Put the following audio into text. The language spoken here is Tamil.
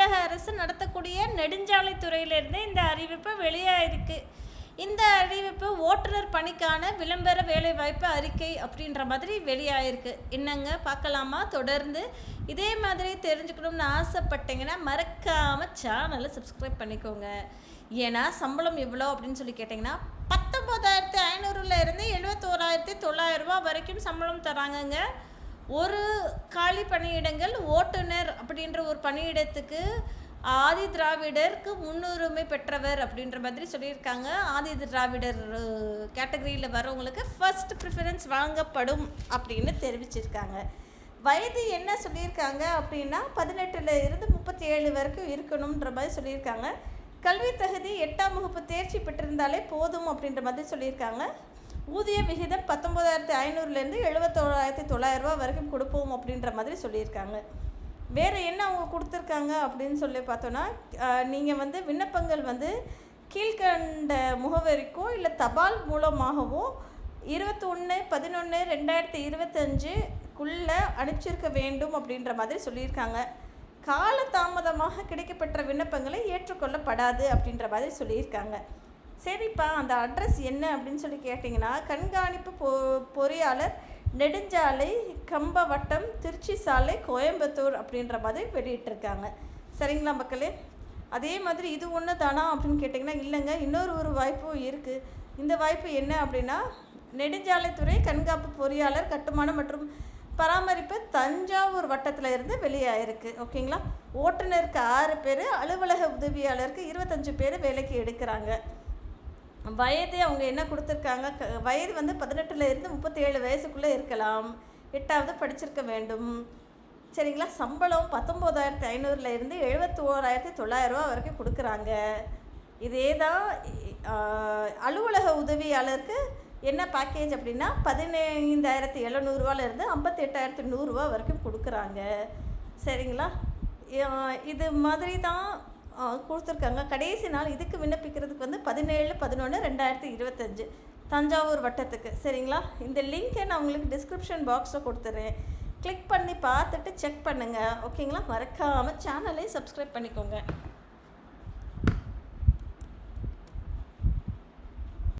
தமிழக அரசு நடத்தக்கூடிய நெடுஞ்சாலைத்துறையிலிருந்து இந்த அறிவிப்பு வெளியாயிருக்கு. இந்த அறிவிப்பு ஓட்டுநர் பணிக்கான விளம்பர வேலைவாய்ப்பு அறிக்கை அப்படின்ற மாதிரி வெளியாயிருக்கு. என்னங்க பார்க்கலாமா? தொடர்ந்து இதே மாதிரி தெரிஞ்சுக்கணும்னு ஆசைப்பட்டீங்கன்னா மறக்காமல் சேனலை சப்ஸ்கிரைப் பண்ணிக்கோங்க. ஏன்னா சம்பளம் எவ்வளோ அப்படின்னு சொல்லி கேட்டிங்கன்னா 19,500 இருந்து 71,900 ரூபா வரைக்கும் சம்பளம் தராங்கங்க. ஒரு காலி பணியிடங்கள் ஓட்டுநர் அப்படின்ற ஒரு பணியிடத்துக்கு ஆதி திராவிடருக்கு முன்னுரிமை பெற்றவர் அப்படின்ற மாதிரி சொல்லியிருக்காங்க. ஆதி திராவிடர் கேட்டகரியில் வரவங்களுக்கு ஃபர்ஸ்ட் ப்ரிஃபரன்ஸ் வழங்கப்படும் அப்படின்னு தெரிவிச்சிருக்காங்க. வயது என்ன சொல்லியிருக்காங்க அப்படின்னா 18 இருந்து 37 வரைக்கும் இருக்கணுன்ற மாதிரி சொல்லியிருக்காங்க. கல்வி தகுதி 8ஆம் வகுப்பு தேர்ச்சி பெற்றிருந்தாலே போதும் அப்படின்ற மாதிரி சொல்லியிருக்காங்க. ஊதிய விகிதம் 19,500 71,900 ரூபா வரைக்கும் கொடுப்போம் அப்படின்ற மாதிரி சொல்லியிருக்காங்க. வேறு என்ன அவங்க கொடுத்துருக்காங்க அப்படின்னு சொல்லி பார்த்தோன்னா, நீங்கள் விண்ணப்பங்கள் கீழ்கண்ட முகவரிக்கோ இல்லை தபால் மூலமாகவோ 21/11/2025 அனுப்பிச்சிருக்க வேண்டும் அப்படின்ற மாதிரி சொல்லியிருக்காங்க. கால தாமதமாக கிடைக்கப்பெற்ற விண்ணப்பங்களை ஏற்றுக்கொள்ளப்படாது அப்படின்ற மாதிரி சொல்லியிருக்காங்க. சரிப்பா, அந்த அட்ரஸ் என்ன அப்படின்னு சொல்லி கேட்டிங்கன்னா, கண்காணிப்பு பொறியாளர், நெடுஞ்சாலை, கம்பவட்டம், திருச்சி சாலை, கோயம்புத்தூர் அப்படின்ற மாதிரி வெளியிட்டிருக்காங்க. சரிங்களா மக்களே? அதே மாதிரி இது ஒன்று தானா அப்படின்னு கேட்டிங்கன்னா, இல்லைங்க, இன்னொரு வாய்ப்பும் இருக்குது. இந்த வாய்ப்பு என்ன அப்படின்னா, நெடுஞ்சாலைத்துறை கண்காப்பு பொறியாளர், கட்டுமானம் மற்றும் பராமரிப்பு, தஞ்சாவூர் வட்டத்தில் இருந்து வெளியாயிருக்கு. ஓகேங்களா? ஓட்டுநருக்கு 6 பேர், அலுவலக உதவியாளருக்கு 25 பேர் வேலைக்கு எடுக்கிறாங்க. வயது அவங்க என்ன கொடுத்துருக்காங்க, வயது 18 இருந்து 37 வயசுக்குள்ளே இருக்கலாம், 8வது படிச்சிருக்க வேண்டும். சரிங்களா? சம்பளம் 19,500 இருந்து 71,900 ரூபா வரைக்கும் கொடுக்குறாங்க. இதே தான் அலுவலக உதவியாளருக்கு என்ன பேக்கேஜ் அப்படின்னா 15,700 ரூபாலேருந்து 58,100 ரூபா வரைக்கும் கொடுக்குறாங்க. சரிங்களா? இது மாதிரி தான் கொடுத்துருக்காங்க. கடைசி நாள் இதுக்கு விண்ணப்பிக்கிறதுக்கு 17/11/2025 தஞ்சாவூர் வட்டத்துக்கு. சரிங்களா? இந்த லிங்க்கை நான் உங்களுக்கு டிஸ்கிரிப்ஷன் பாக்ஸில் கொடுத்துட்றேன். கிளிக் பண்ணி பார்த்துட்டு செக் பண்ணுங்கள். ஓகேங்களா? மறக்காமல் சேனலை சப்ஸ்கிரைப் பண்ணிக்கோங்க.